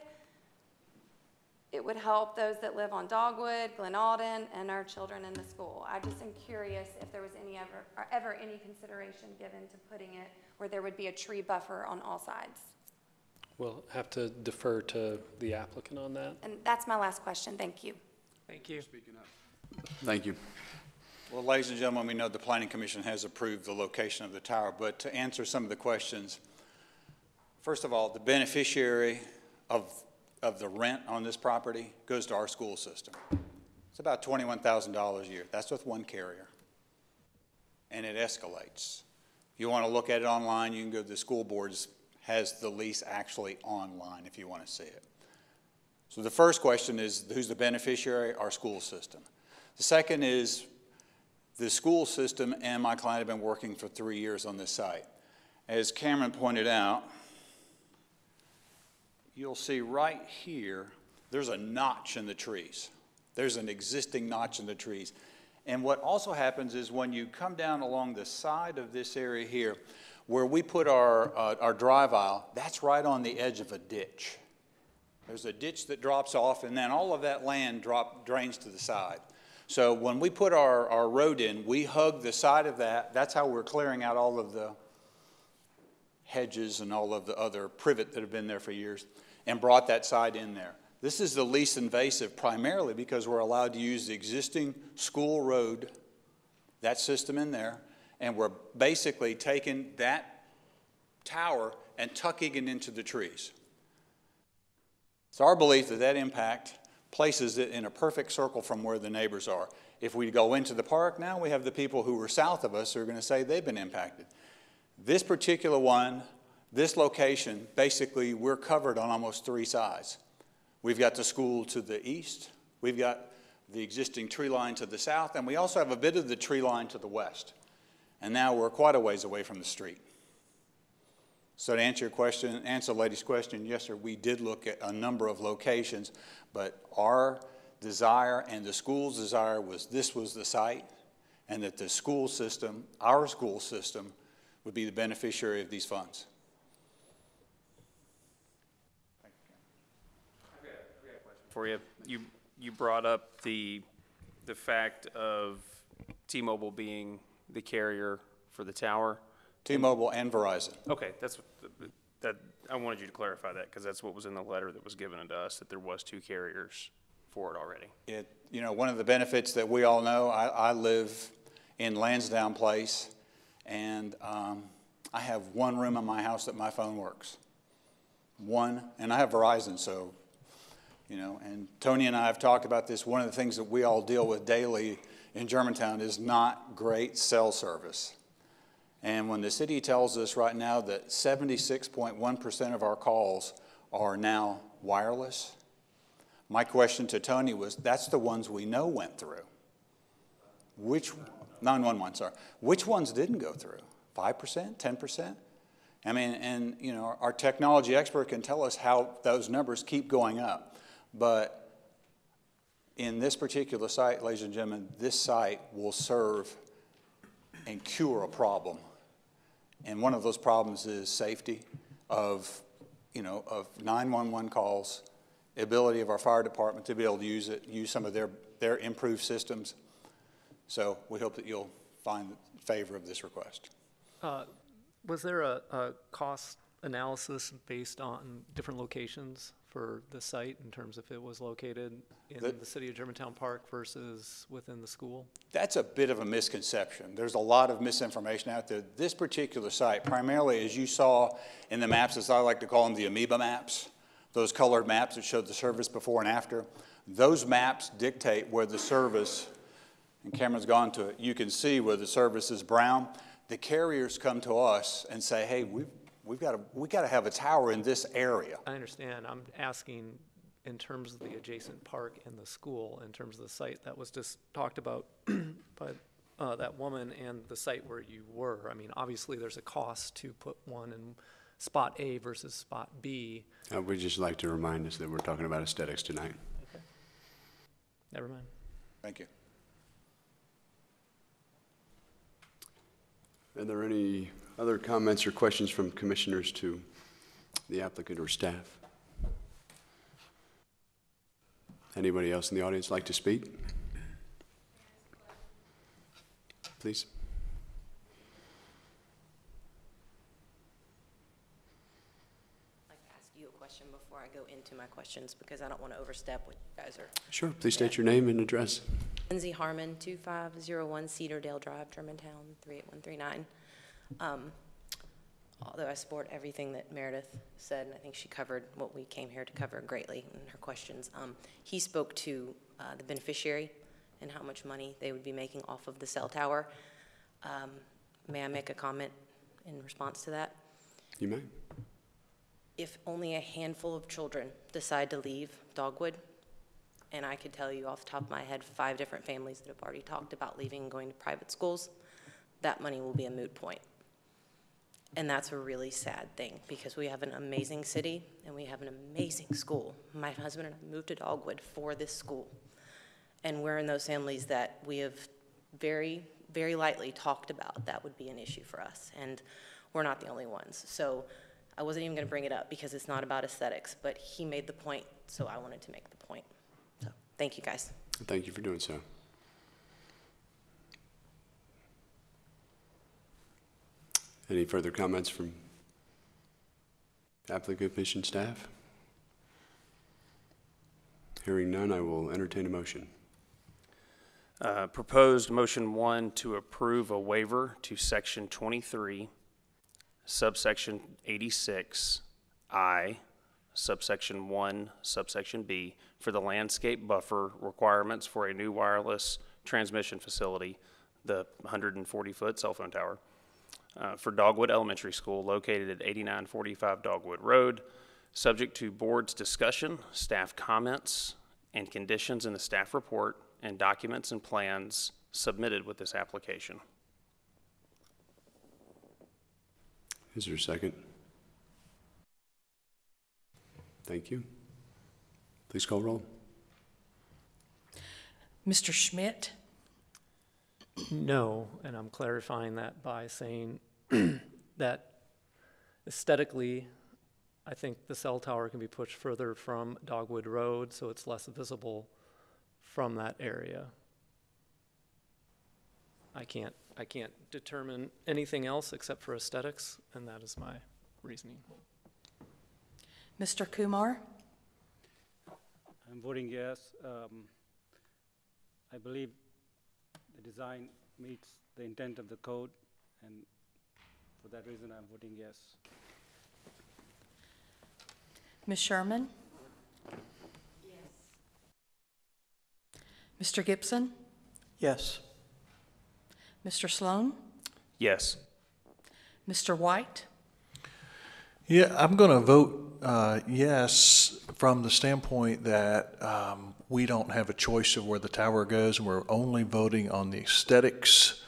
It would help those that live on Dogwood, Glen Alden, and our children in the school. I just am curious if there was ever any consideration given to putting it where there would be a tree buffer on all sides. We'll have to defer to the applicant on that. And that's my last question. Thank you. Thank you. Speaking up. Thank you. Well, ladies and gentlemen, we know the Planning Commission has approved the location of the tower, but to answer some of the questions, first of all, the beneficiary of the rent on this property goes to our school system. It's about $21,000 a year. That's with one carrier. And it escalates. If you want to look at it online, you can go to the school board's, has the lease actually online if you want to see it. So the first question is, who's the beneficiary? Our school system. The second is, the school system and my client have been working for 3 years on this site. As Cameron pointed out, you'll see right here, there's a notch in the trees. There's an existing notch in the trees. And what also happens is when you come down along the side of this area here, where we put our drive aisle, that's right on the edge of a ditch. There's a ditch that drops off, and then all of that land drains to the side. So when we put our road in, we hug the side of that. That's how we're clearing out all of the hedges and all of the other privet that have been there for years, and brought that side in there. This is the least invasive primarily because we're allowed to use the existing school road, that system in there, and we're basically taking that tower and tucking it into the trees. It's our belief that that impact places it in a perfect circle from where the neighbors are. If we go into the park now, we have the people who are south of us who are going to say they've been impacted. This particular one, this location, basically we're covered on almost 3 sides. We've got the school to the east, we've got the existing tree line to the south, and we also have a bit of the tree line to the west. And now we're quite a ways away from the street. So to answer your question, answer the lady's question, yes, sir, we did look at a number of locations, but our desire and the school's desire was this was the site, and that the school system, our school system, would be the beneficiary of these funds. For you, you brought up the fact of T-Mobile being the carrier for the tower. T-Mobile and Verizon. Okay, that's that. I wanted you to clarify that because that's what was in the letter that was given to us, that there was 2 carriers for it already. You know, one of the benefits that we all know, I live in Lansdowne Place, and I have one room in my house that my phone works. One, and I have Verizon, so, you know, and Tony and I have talked about this. One of the things that we all deal with daily in Germantown is not great cell service. And when the city tells us right now that 76.1% of our calls are now wireless, my question to Tony was, that's the ones we know went through. 911, sorry. Which ones didn't go through? 5%, 10%? I mean, and you know, our technology expert can tell us how those numbers keep going up. But in this particular site, ladies and gentlemen, this site will serve and cure a problem. And one of those problems is safety of 911 calls, the ability of our fire department to be able to use some of their improved systems. So we hope that you'll find favor of this request. Was there a cost analysis based on different locations for the site in terms of if it was located in the city of Germantown Park versus within the school? That's a bit of a misconception. There's a lot of misinformation out there. This particular site, primarily as you saw in the maps, as I like to call them, the amoeba maps, those colored maps that showed the service before and after, Those maps dictate where the service, and Cameron's gone to it, you can see where the service is brown. The carriers come to us and say, hey, we got to have a tower in this area. I understand. I'm asking in terms of the adjacent park and the school, in terms of the site that was just talked about by that woman and the site where you were. I mean, obviously there's a cost to put one in spot A versus spot B. We'd just like to remind us that we're talking about aesthetics tonight. Okay. Never mind. Thank you. Are there any other comments or questions from commissioners to the applicant or staff? Anybody else in the audience like to speak? Please. I'd like to ask you a question before I go into my questions because I don't want to overstep what you guys are. Sure. Please state your name and address. Lindsay Harmon, 2501 Cedardale Drive, Germantown, 38139. Although I support everything that Meredith said, and I think she covered what we came here to cover greatly in her questions. He spoke to the beneficiary and how much money they would be making off of the cell tower. May I make a comment in response to that? You may. If only a handful of children decide to leave Dogwood, and I could tell you off the top of my head 5 different families that have already talked about leaving and going to private schools, that money will be a moot point. And that's a really sad thing because we have an amazing city and we have an amazing school. My husband and I moved to Dogwood for this school. And we're in those families that we have very, very lightly talked about that would be an issue for us. And we're not the only ones. So I wasn't even going to bring it up because it's not about aesthetics, but he made the point, so I wanted to make the point. So thank you, guys. Thank you for doing so. Any further comments from applicant, commission, staff? Hearing none, I will entertain a motion. Proposed motion 1 to approve a waiver to section 23, subsection 86I, subsection 1, subsection B, for the landscape buffer requirements for a new wireless transmission facility, the 140-foot cell phone tower, for Dogwood Elementary School located at 8945 Dogwood Road, subject to board's discussion, staff comments, and conditions in the staff report and documents and plans submitted with this application. Is there a second? Thank you. Please call roll. Mr. Schmidt? No, and I'm clarifying that by saying that aesthetically, I think the cell tower can be pushed further from Dogwood Road so it's less visible from that area. I can't determine anything else except for aesthetics, and that is my reasoning. Mr. Kumar? I'm voting yes. I believe the design meets the intent of the code, and for that reason, I'm voting yes. Ms. Sherman? Yes. Mr. Gibson? Yes. Mr. Sloan? Yes. Mr. White? Yeah, I'm going to vote yes from the standpoint that we don't have a choice of where the tower goes, and we're only voting on the aesthetics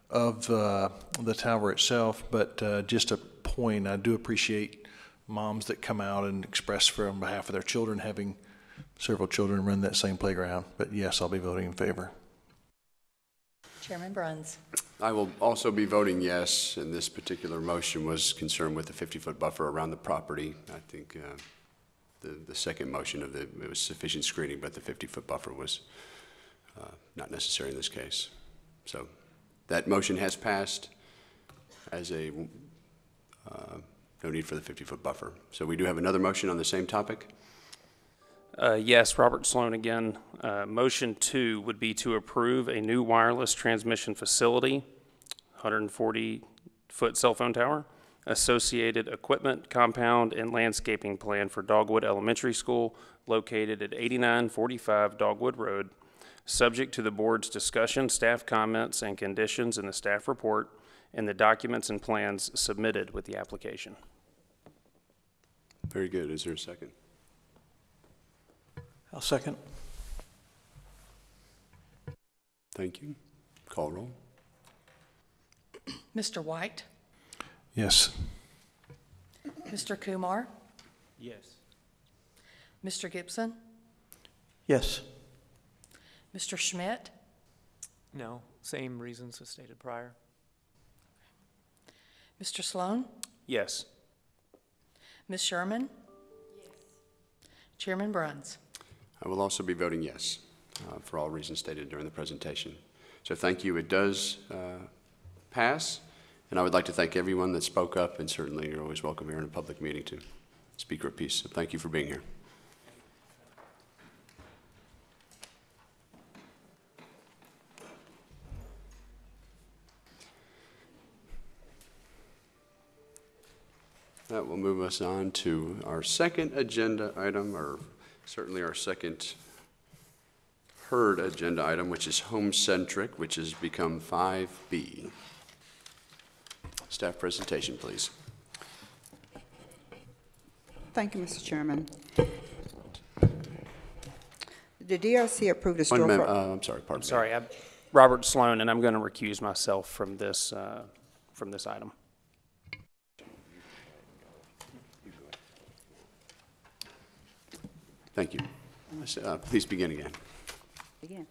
of the tower itself. But just a point, I do appreciate moms that come out and express on behalf of their children, having several children run that same playground. But yes, I'll be voting in favor. Chairman Bruns? I will also be voting yes, and this particular motion was concerned with the 50-foot buffer around the property. I think the second motion it was sufficient screening, but the 50-foot buffer was not necessary in this case. So that motion has passed as a no need for the 50-foot buffer. So we do have another motion on the same topic. Yes, Robert Sloan again. Motion 2 would be to approve a new wireless transmission facility, 140-foot cell phone tower, associated equipment, compound, and landscaping plan for Dogwood Elementary School located at 8945 Dogwood Road, subject to the board's discussion, staff comments, and conditions in the staff report and the documents and plans submitted with the application. Very good. Is there a second? I'll second. Thank you. Call roll. Mr. White? Yes. Mr. Kumar? Yes. Mr. Gibson? Yes. Mr. Schmidt? No, same reasons as stated prior. Mr. Sloan? Yes. Ms. Sherman? Yes. Chairman Bruns? I will also be voting yes for all reasons stated during the presentation. So thank you. It does pass, and I would like to thank everyone that spoke up, and certainly you're always welcome here in a public meeting to speak your piece. So thank you for being here. That will move us on to our second agenda item, or certainly our second heard agenda item, which is home-centric, which has become 5B. Staff presentation, please. Thank you, Mr. Chairman. The DRC approved a One minute, storefront. I'm sorry, pardon me. Sorry, I'm Robert Sloan, and I'm going to recuse myself from this item. Thank you. Please begin again. Again.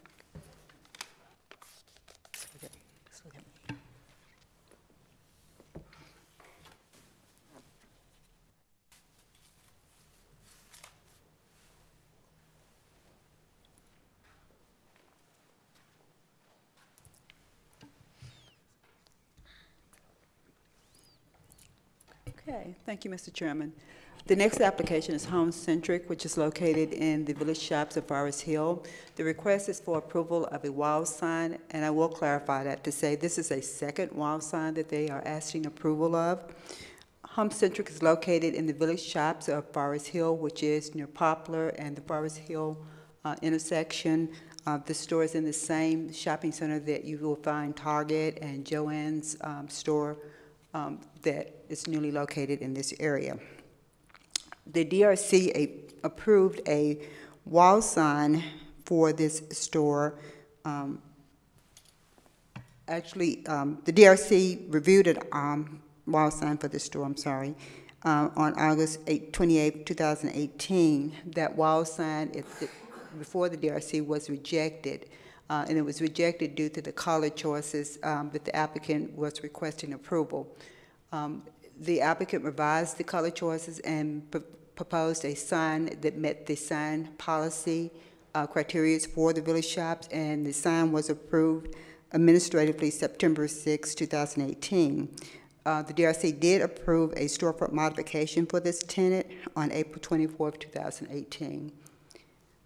Okay, thank you, Mr. Chairman. The next application is Home Centric, which is located in the Village Shops of Forest Hill. The request is for approval of a wall sign, and I will clarify that to say this is a second wall sign that they are asking approval of. Home Centric is located in the Village Shops of Forest Hill, which is near Poplar and the Forest Hill intersection. The store is in the same shopping center that you will find Target and Joann's store that is newly located in this area. The DRC approved a wall sign for this store. Actually, the DRC reviewed a wall sign for this store, on August 28, 2018. That wall sign, before the DRC, was rejected. And it was rejected due to the color choices that the applicant was requesting approval. The applicant revised the color choices and proposed a sign that met the sign policy criteria for the village shops, and the sign was approved administratively September 6, 2018. The DRC did approve a storefront modification for this tenant on April 24, 2018.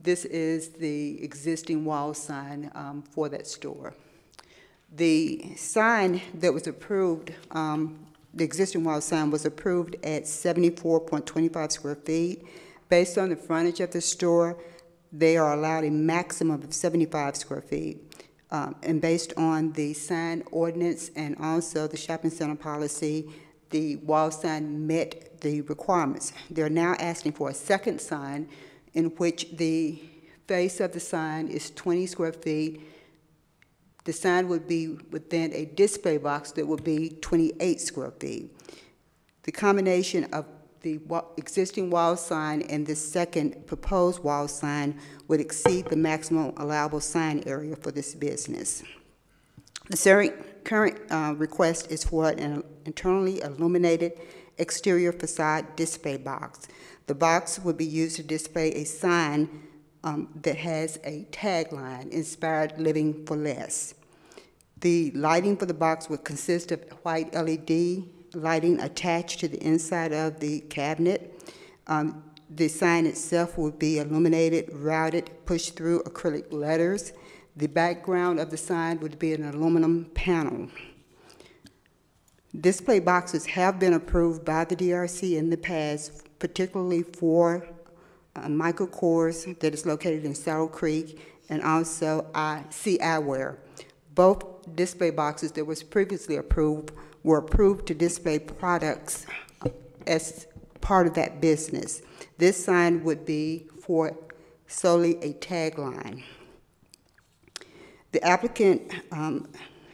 This is the existing wall sign for that store. The sign that was approved, the existing wall sign was approved at 74.25 square feet. Based on the frontage of the store, they are allowed a maximum of 75 square feet. And based on the sign ordinance and also the shopping center policy, the wall sign met the requirements. They're now asking for a second sign in which the face of the sign is 20 square feet. The sign would be within a display box that would be 28 square feet. The combination of the existing wall sign and this second proposed wall sign would exceed the maximum allowable sign area for this business. The current request is for an internally illuminated exterior facade display box. The box would be used to display a sign that has a tagline, Inspired Living for Less. The lighting for the box would consist of white LED lighting attached to the inside of the cabinet. The sign itself would be illuminated, routed, pushed through acrylic letters. The background of the sign would be an aluminum panel. Display boxes have been approved by the DRC in the past, particularly for Michael Kors that is located in Saddle Creek, and also C Eyewear. Both display boxes that was previously approved were approved to display products as part of that business. This sign would be for solely a tagline. The applicant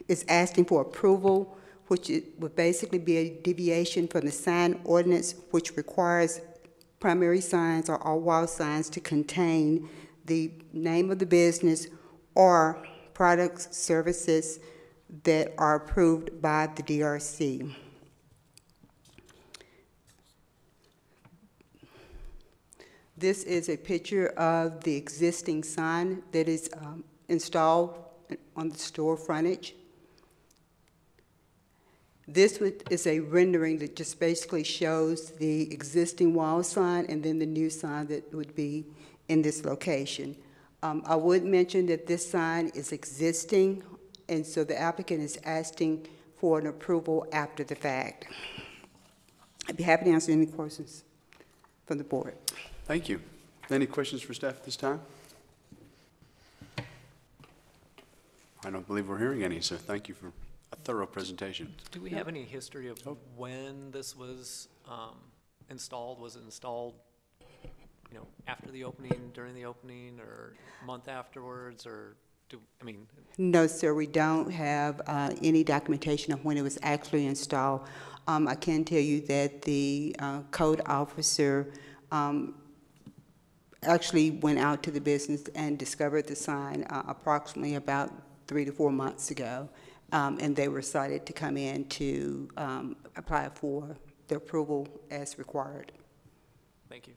is asking for approval, which would basically be a deviation from the sign ordinance, which requires primary signs or all wall signs to contain the name of the business or products, services that are approved by the DRC. This is a picture of the existing sign that is installed on the store frontage. This is a rendering that just basically shows the existing wall sign and then the new sign that would be in this location. I would mention that this sign is existing, and so the applicant is asking for an approval after the fact. I'd be happy to answer any questions from the board. Thank you. Any questions for staff at this time? I don't believe we're hearing any, so thank you for a thorough presentation. Do we have any history of when this was installed? Was it installed, you know, after the opening, during the opening, or a month afterwards, or No, sir, we don't have any documentation of when it was actually installed. I can tell you that the code officer actually went out to the business and discovered the sign approximately about 3 to 4 months ago, and they were cited to come in to apply for the approval as required. Thank you.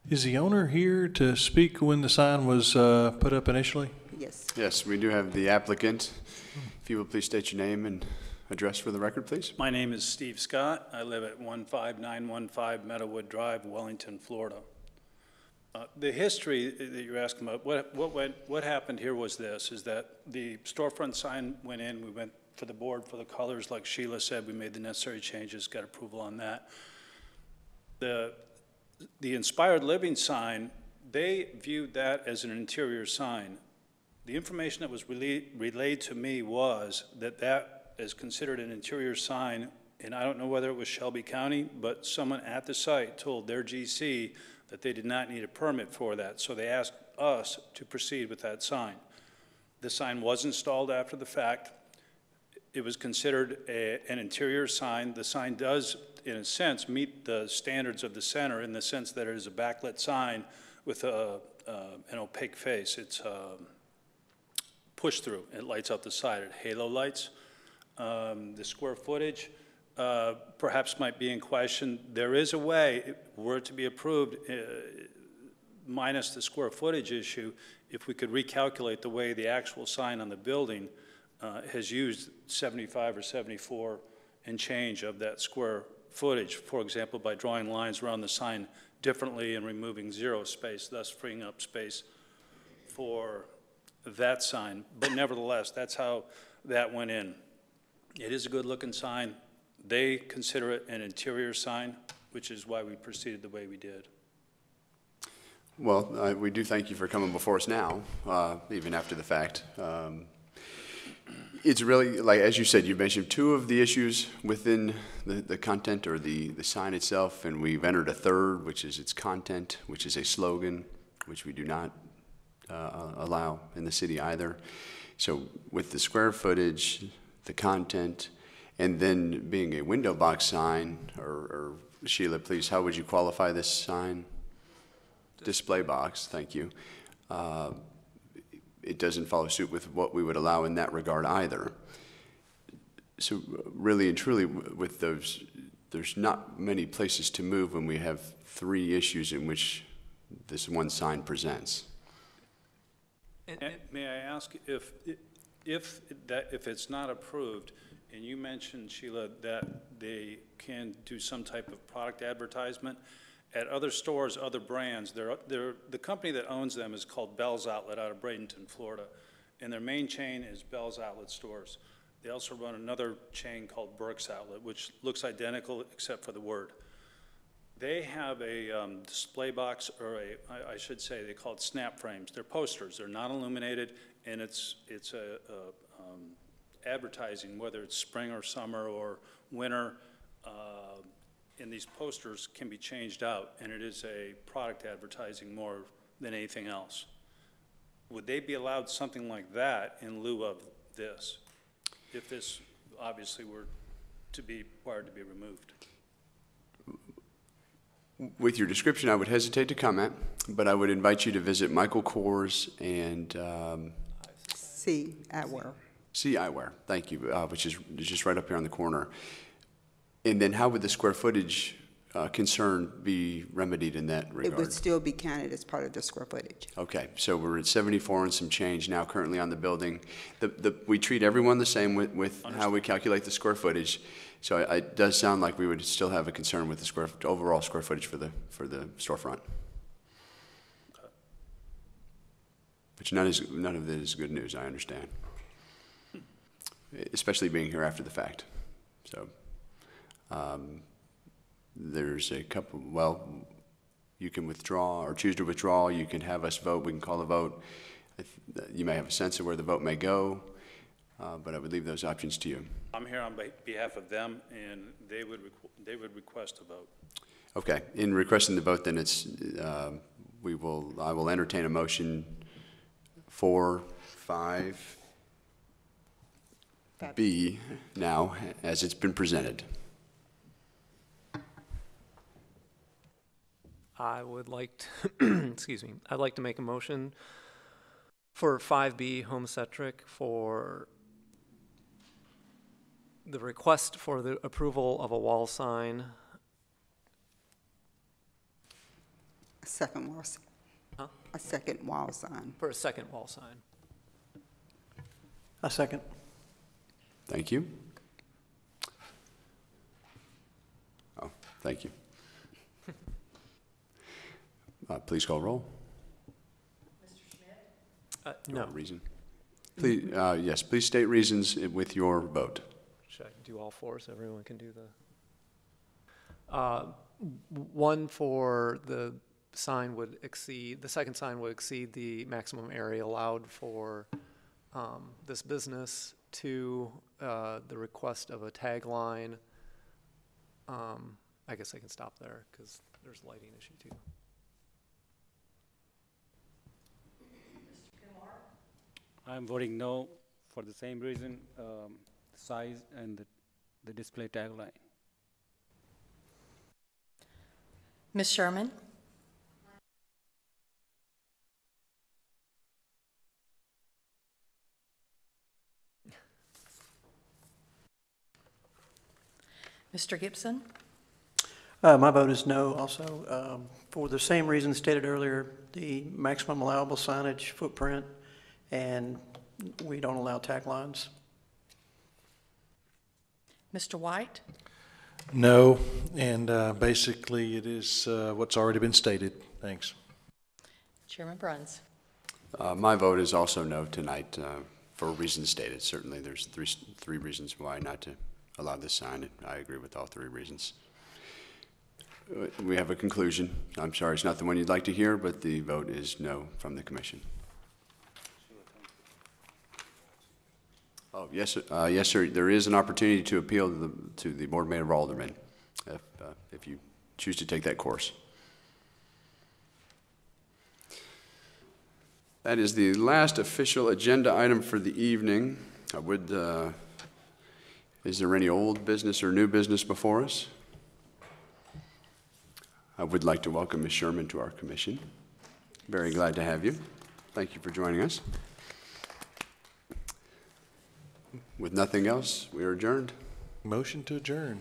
Is the owner here to speak when the sign was put up initially? Yes. Yes, we do have the applicant. If you will please state your name and address for the record, please. My name is Steve Scott. I live at 15915 Meadowood Drive, Wellington, Florida. The history that you're asking about, what happened here was this, is that the storefront sign went in, we went for the board for the colors, like Sheila said, we made the necessary changes, got approval on that. The Inspired Living sign, they viewed that as an interior sign. The information that was relayed to me was that that is considered an interior sign, and I don't know whether it was Shelby County, but someone at the site told their GC that they did not need a permit for that, so they asked us to proceed with that sign. The sign was installed after the fact. It was considered an interior sign. The sign does, in a sense, meet the standards of the center in the sense that it is a backlit sign with an opaque face. It's push-through. It lights out the side. It halo lights. The square footage perhaps might be in question. There is a way, were it to be approved, minus the square footage issue, if we could recalculate the way the actual sign on the building has used 75 or 74 and change of that square footage, for example, by drawing lines around the sign differently and removing zero space, thus freeing up space for that sign. But nevertheless, that's how that went in. It is a good-looking sign. They consider it an interior sign, which is why we proceeded the way we did. Well, we do thank you for coming before us now, even after the fact. It's really, like, as you said, you mentioned two of the issues within the content or the sign itself, and we've entered a third, which is its content, which is a slogan, which we do not allow in the city either. So with the square footage, the content, and then being a window box sign, or Sheila, please, how would you qualify this sign? Display box, thank you. It doesn't follow suit with what we would allow in that regard either. So really and truly with those, there's not many places to move when we have three issues in which this one sign presents. May I ask if it's not approved, and you mentioned, Sheila, that they can do some type of product advertisement at other stores, other brands. The company that owns them is called Bell's Outlet out of Bradenton, Florida, and their main chain is Bell's Outlet stores. They also run another chain called Burke's Outlet, which looks identical except for the word. They have a display box, or I should say, they call it snap frames. They're posters. They're not illuminated, and it's advertising, whether it's spring or summer or winter. And these posters can be changed out, and it is a product advertising more than anything else. Would they be allowed something like that in lieu of this, if this obviously were to be required to be removed? With your description, I would hesitate to comment, but I would invite you to visit Michael Kors and C. Atware. C. Eyewear, thank you, which is just right up here on the corner. And then how would the square footage concern be remedied in that regard? It would still be counted as part of the square footage. Okay, so we're at 74 and some change now currently on the building. We treat everyone the same with how we calculate the square footage. So it does sound like we would still have a concern with the overall square footage for the storefront. Okay. Which none of it is good news, I understand. Especially being here after the fact. So there's a couple, well, you can withdraw or choose to withdraw. You can have us vote. We can call a vote. You may have a sense of where the vote may go, but I would leave those options to you. I'm here on behalf of them, and they would request a vote. Okay. In requesting the vote, then it's I will entertain a motion for 5B now as it's been presented. I would like to, excuse me, I'd like to make a motion for 5B homecentric for the request for the approval of a wall sign. A second wall sign. Huh? A second wall sign. For a second wall sign. A second. Thank you. Oh, thank you. Please call roll. Mr. Schmidt? No. Reason. Please, yes, please state reasons with your vote. Should I do all four so everyone can do the? One for the sign would exceed, the second sign would exceed the maximum area allowed for this business. Two, the request of a tagline. I guess I can stop there because there's a lighting issue too. I'm voting no for the same reason, size and the display tagline. Ms. Sherman? Mr. Gibson? My vote is no also, for the same reasons stated earlier, the maximum allowable signage footprint, and we don't allow taglines. Mr. White? No, and basically it is what's already been stated. Thanks. Chairman Bruns? My vote is also no tonight for reasons stated. Certainly there's three reasons why not to allow this sign. I agree with all three reasons. We have a conclusion. I'm sorry, it's not the one you'd like to hear, but the vote is no from the commission. Oh, yes, sir. Yes, sir. There is an opportunity to appeal to the Board of Aldermen if you choose to take that course. That is the last official agenda item for the evening. Is there any old business or new business before us? I would like to welcome Ms. Sherman to our commission. Very glad to have you. Thank you for joining us. With nothing else, we are adjourned. Motion to adjourn.